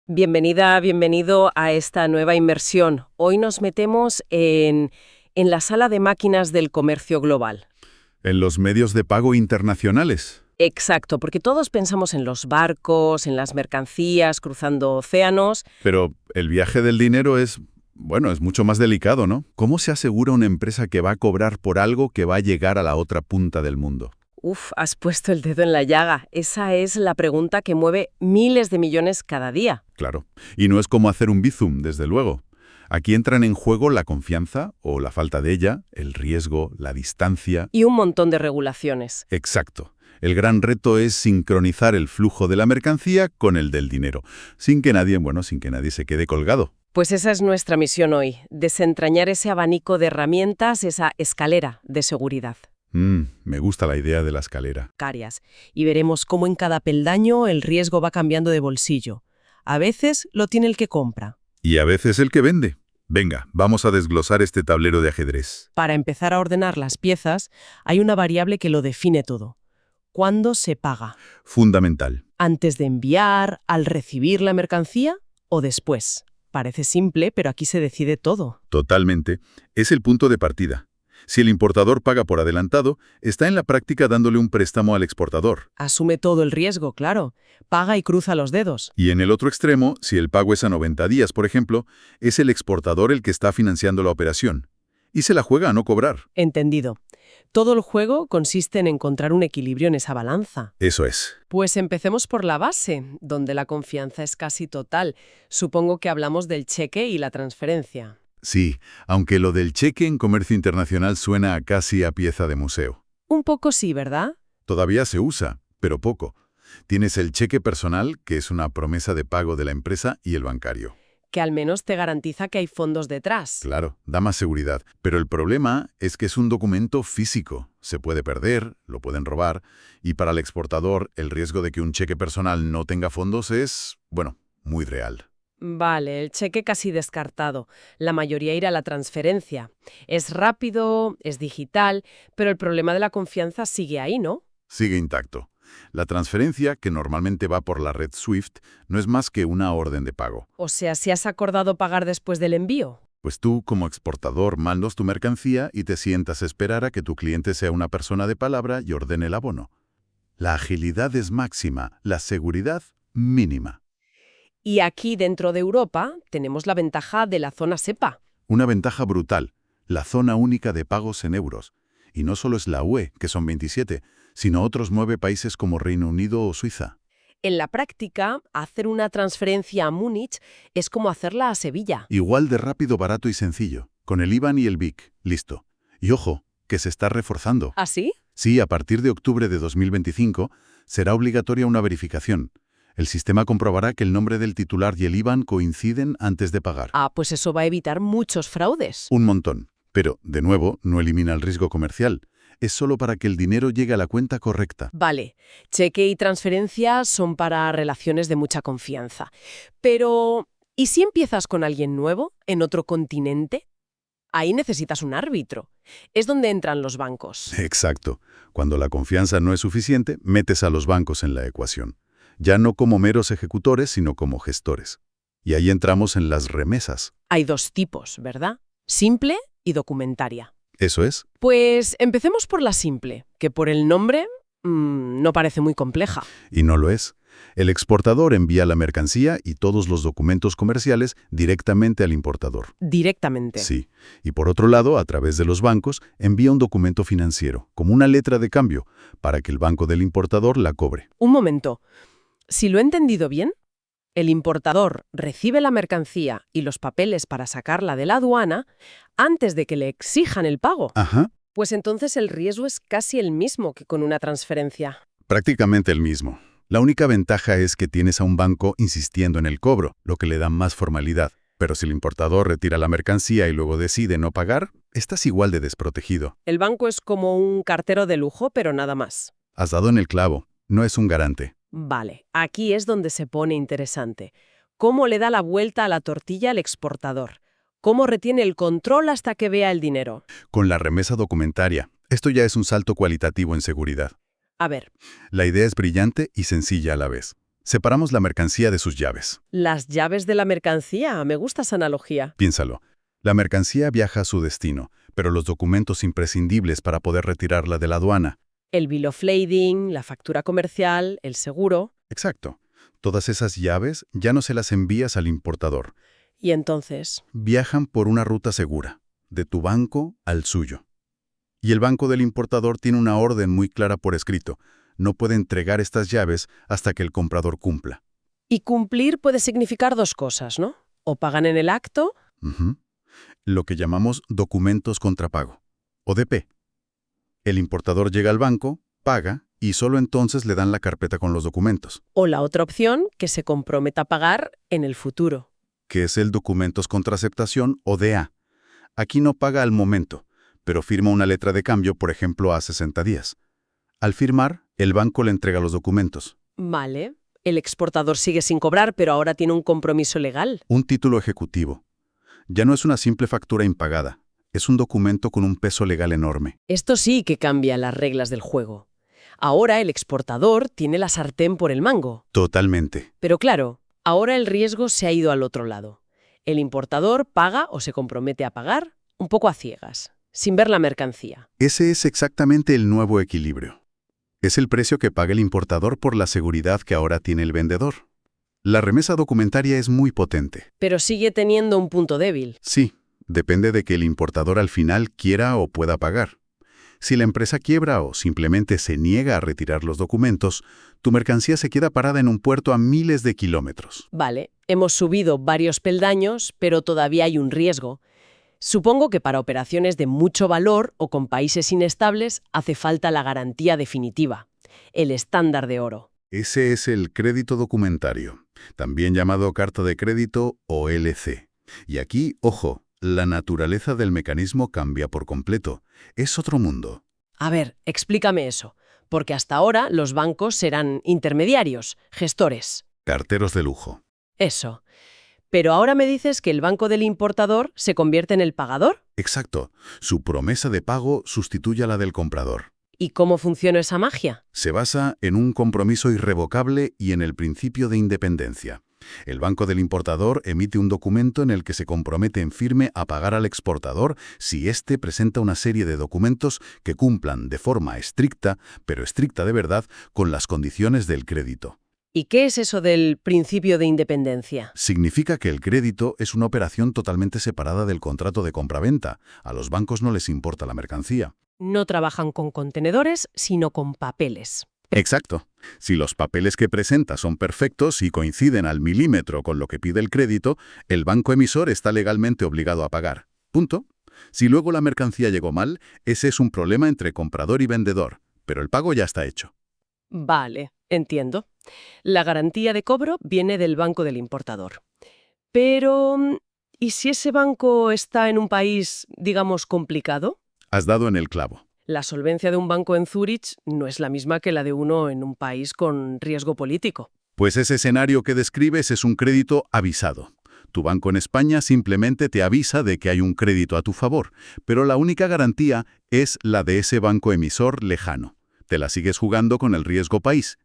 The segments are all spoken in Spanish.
Bienvenida, bienvenido a esta nueva inmersión. Hoy nos metemos en la sala de máquinas del comercio global. En los medios de pago internacionales. Exacto, porque todos pensamos en los barcos, en las mercancías cruzando océanos. Pero el viaje del dinero es mucho más delicado, ¿no? ¿Cómo se asegura una empresa que va a cobrar por algo que va a llegar a la otra punta del mundo? Uf, has puesto el dedo en la llaga. Esa es la pregunta que mueve miles de millones cada día. Claro. Y no es como hacer un bizum, desde luego. Aquí entran en juego la confianza, o la falta de ella, el riesgo, la distancia. Y un montón de regulaciones. Exacto. El gran reto es sincronizar el flujo de la mercancía con el del dinero, sin que nadie se quede colgado. Pues esa es nuestra misión hoy, desentrañar ese abanico de herramientas, esa escalera de seguridad. Me gusta la idea de la escalera. Y veremos cómo en cada peldaño el riesgo va cambiando de bolsillo. A veces lo tiene el que compra. Y a veces el que vende. Venga, vamos a desglosar este tablero de ajedrez. Para empezar a ordenar las piezas, hay una variable que lo define todo. ¿Cuándo se paga? Fundamental. ¿Antes de enviar, al recibir la mercancía o después? Parece simple, pero aquí se decide todo. Totalmente. Es el punto de partida. Si el importador paga por adelantado, está en la práctica dándole un préstamo al exportador. Asume todo el riesgo, claro. Paga y cruza los dedos. Y en el otro extremo, si el pago es a 90 días, por ejemplo, es el exportador el que está financiando la operación. Y se la juega a no cobrar. Entendido. Todo el juego consiste en encontrar un equilibrio en esa balanza. Eso es. Pues empecemos por la base, donde la confianza es casi total. Supongo que hablamos del cheque y la transferencia. Sí, aunque lo del cheque en comercio internacional suena casi a pieza de museo. Un poco sí, ¿verdad? Todavía se usa, pero poco. Tienes el cheque personal, que es una promesa de pago de la empresa, y el bancario. Que al menos te garantiza que hay fondos detrás. Claro, da más seguridad. Pero el problema es que es un documento físico. Se puede perder, lo pueden robar, y para el exportador el riesgo de que un cheque personal no tenga fondos es, muy real. Vale, el cheque casi descartado. La mayoría irá a la transferencia. Es rápido, es digital, pero el problema de la confianza sigue ahí, ¿no? Sigue intacto. La transferencia, que normalmente va por la red SWIFT, no es más que una orden de pago. O sea, si has acordado pagar después del envío. Pues tú, como exportador, mandas tu mercancía y te sientas a esperar a que tu cliente sea una persona de palabra y ordene el abono. La agilidad es máxima, la seguridad mínima. Y aquí dentro de Europa tenemos la ventaja de la zona SEPA. Una ventaja brutal, la zona única de pagos en euros. Y no solo es la UE, que son 27, sino otros 9 países como Reino Unido o Suiza. En la práctica, hacer una transferencia a Múnich es como hacerla a Sevilla. Igual de rápido, barato y sencillo, con el IBAN y el BIC, listo. Y ojo, que se está reforzando. ¿Ah, sí? Sí, a partir de octubre de 2025 será obligatoria una verificación. El sistema comprobará que el nombre del titular y el IBAN coinciden antes de pagar. Ah, pues eso va a evitar muchos fraudes. Un montón. Pero, de nuevo, no elimina el riesgo comercial. Es solo para que el dinero llegue a la cuenta correcta. Vale, cheque y transferencia son para relaciones de mucha confianza. Pero, ¿y si empiezas con alguien nuevo, en otro continente? Ahí necesitas un árbitro. Es donde entran los bancos. Exacto. Cuando la confianza no es suficiente, metes a los bancos en la ecuación. Ya no como meros ejecutores, sino como gestores. Y ahí entramos en las remesas. Hay dos tipos, ¿verdad? Simple y documentaria. ¿Eso es? Pues empecemos por la simple, que por el nombre no parece muy compleja. Y no lo es. El exportador envía la mercancía y todos los documentos comerciales directamente al importador. Directamente. Sí. Y por otro lado, a través de los bancos, envía un documento financiero, como una letra de cambio, para que el banco del importador la cobre. Un momento. Si lo he entendido bien, el importador recibe la mercancía y los papeles para sacarla de la aduana antes de que le exijan el pago. Ajá. Pues entonces el riesgo es casi el mismo que con una transferencia. Prácticamente el mismo. La única ventaja es que tienes a un banco insistiendo en el cobro, lo que le da más formalidad. Pero si el importador retira la mercancía y luego decide no pagar, estás igual de desprotegido. El banco es como un cartero de lujo, pero nada más. Has dado en el clavo. No es un garante. Vale, aquí es donde se pone interesante. ¿Cómo le da la vuelta a la tortilla al exportador? ¿Cómo retiene el control hasta que vea el dinero? Con la remesa documentaria. Esto ya es un salto cualitativo en seguridad. A ver, La idea es brillante y sencilla a la vez. Separamos la mercancía de sus llaves. Las llaves de la mercancía, me gusta esa analogía. Piénsalo. La mercancía viaja a su destino, pero los documentos imprescindibles para poder retirarla de la aduana. El bill of lading, la factura comercial, el seguro. Exacto. Todas esas llaves ya no se las envías al importador. Y entonces, Viajan por una ruta segura, de tu banco al suyo. Y el banco del importador tiene una orden muy clara por escrito. No puede entregar estas llaves hasta que el comprador cumpla. y cumplir puede significar dos cosas, ¿no? O pagan en el acto. Ujú. Lo que llamamos documentos contra pago, ODP. El importador llega al banco, paga, y solo entonces le dan la carpeta con los documentos, O la otra opción, que se comprometa a pagar en el futuro. que es el documentos contra aceptación, ODA. Aquí no paga al momento, pero firma una letra de cambio, por ejemplo, a 60 días. Al firmar, el banco le entrega los documentos. Vale. El exportador sigue sin cobrar, pero ahora tiene un compromiso legal. Un título ejecutivo. Ya no es una simple factura impagada, es un documento con un peso legal enorme. Esto sí que cambia las reglas del juego. Ahora el exportador tiene la sartén por el mango. Totalmente. Pero claro, ahora el riesgo se ha ido al otro lado. El importador paga o se compromete a pagar un poco a ciegas, sin ver la mercancía. Ese es exactamente el nuevo equilibrio. Es el precio que paga el importador por la seguridad que ahora tiene el vendedor. La remesa documentaria es muy potente. Pero sigue teniendo un punto débil. Sí, depende de que el importador al final quiera o pueda pagar. Si la empresa quiebra o simplemente se niega a retirar los documentos, tu mercancía se queda parada en un puerto a miles de kilómetros. Vale, hemos subido varios peldaños, pero todavía hay un riesgo. Supongo que para operaciones de mucho valor o con países inestables hace falta la garantía definitiva, el estándar de oro. Ese es el crédito documentario, también llamado carta de crédito o LC. Y aquí, ojo, la naturaleza del mecanismo cambia por completo. Es otro mundo. A ver, explícame eso, porque hasta ahora los bancos serán intermediarios, gestores. Carteros de lujo. Eso. Pero ahora me dices que el banco del importador se convierte en el pagador. Exacto. Su promesa de pago sustituye a la del comprador. ¿Y cómo funciona esa magia? Se basa en un compromiso irrevocable y en el principio de independencia. El banco del importador emite un documento en el que se compromete en firme a pagar al exportador si éste presenta una serie de documentos que cumplan de forma estricta, pero estricta de verdad, con las condiciones del crédito. ¿Y qué es eso del principio de independencia? Significa que el crédito es una operación totalmente separada del contrato de compraventa. A los bancos no les importa la mercancía. No trabajan con contenedores, sino con papeles. Exacto. Si los papeles que presenta son perfectos y coinciden al milímetro con lo que pide el crédito, el banco emisor está legalmente obligado a pagar. Punto. Si luego la mercancía llegó mal, ese es un problema entre comprador y vendedor, pero el pago ya está hecho. Vale, entiendo. La garantía de cobro viene del banco del importador. Pero, ¿y si ese banco está en un país, digamos, complicado? Has dado en el clavo. La solvencia de un banco en Zúrich no es la misma que la de uno en un país con riesgo político. Pues ese escenario que describes es un crédito avisado. Tu banco en España simplemente te avisa de que hay un crédito a tu favor, pero la única garantía es la de ese banco emisor lejano. Te la sigues jugando con el riesgo país.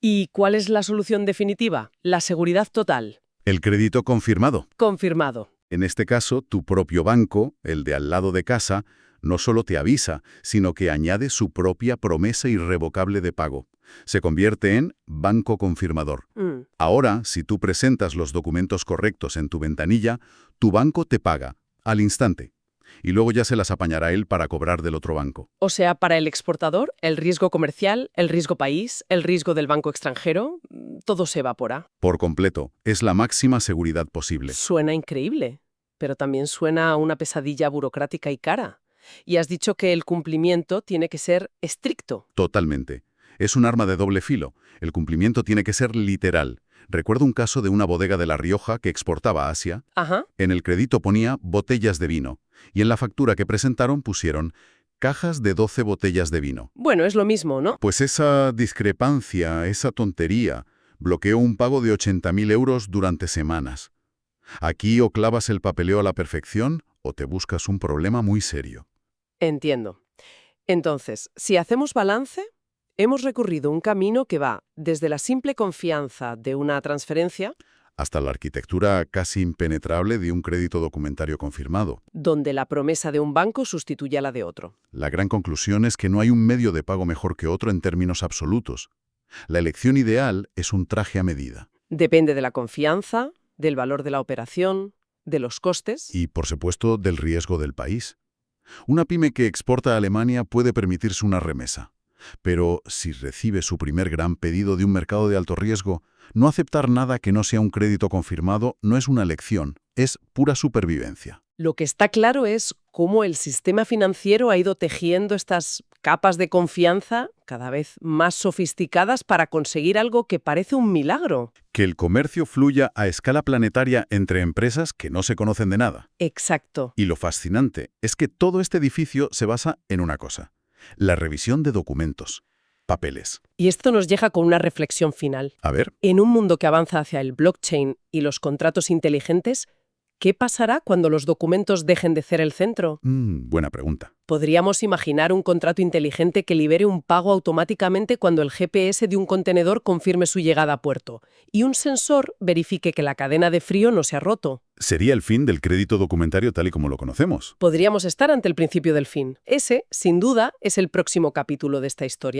¿Y cuál es la solución definitiva? La seguridad total. El crédito confirmado. Confirmado. En este caso, tu propio banco, el de al lado de casa, no solo te avisa, sino que añade su propia promesa irrevocable de pago. Se convierte en banco confirmador. Ahora, si tú presentas los documentos correctos en tu ventanilla, tu banco te paga, al instante. Y luego ya se las apañará él para cobrar del otro banco. O sea, para el exportador, el riesgo comercial, el riesgo país, el riesgo del banco extranjero, todo se evapora. Por completo, es la máxima seguridad posible. Suena increíble, pero también suena a una pesadilla burocrática y cara. Y has dicho que el cumplimiento tiene que ser estricto. Totalmente. Es un arma de doble filo. El cumplimiento tiene que ser literal. Recuerdo un caso de una bodega de La Rioja que exportaba a Asia. Ajá. En el crédito ponía botellas de vino. Y en la factura que presentaron pusieron cajas de 12 botellas de vino. Bueno, es lo mismo, ¿no? Pues esa discrepancia, esa tontería, bloqueó un pago de 80.000 euros durante semanas. Aquí o clavas el papeleo a la perfección o te buscas un problema muy serio. Entiendo. Entonces, si hacemos balance, Hemos recorrido un camino que va desde la simple confianza de una transferencia, Hasta la arquitectura casi impenetrable de un crédito documentario confirmado. donde la promesa de un banco sustituye a la de otro. La gran conclusión es que no hay un medio de pago mejor que otro en términos absolutos. La elección ideal es un traje a medida. Depende de la confianza, del valor de la operación, de los costes. Y, por supuesto, del riesgo del país. Una pyme que exporta a Alemania puede permitirse una remesa. Pero si recibe su primer gran pedido de un mercado de alto riesgo, no aceptar nada que no sea un crédito confirmado no es una elección, es pura supervivencia. Lo que está claro es cómo el sistema financiero ha ido tejiendo estas capas de confianza cada vez más sofisticadas para conseguir algo que parece un milagro. Que el comercio fluya a escala planetaria entre empresas que no se conocen de nada. Exacto. Y lo fascinante es que todo este edificio se basa en una cosa: la revisión de documentos, papeles. Y esto nos llega con una reflexión final. A ver, En un mundo que avanza hacia el blockchain y los contratos inteligentes, ¿qué pasará cuando los documentos dejen de ser el centro? buena pregunta. Podríamos imaginar un contrato inteligente que libere un pago automáticamente cuando el GPS de un contenedor confirme su llegada a puerto y un sensor verifique que la cadena de frío no se ha roto. Sería el fin del crédito documentario tal y como lo conocemos. Podríamos estar ante el principio del fin. Ese, sin duda, es el próximo capítulo de esta historia.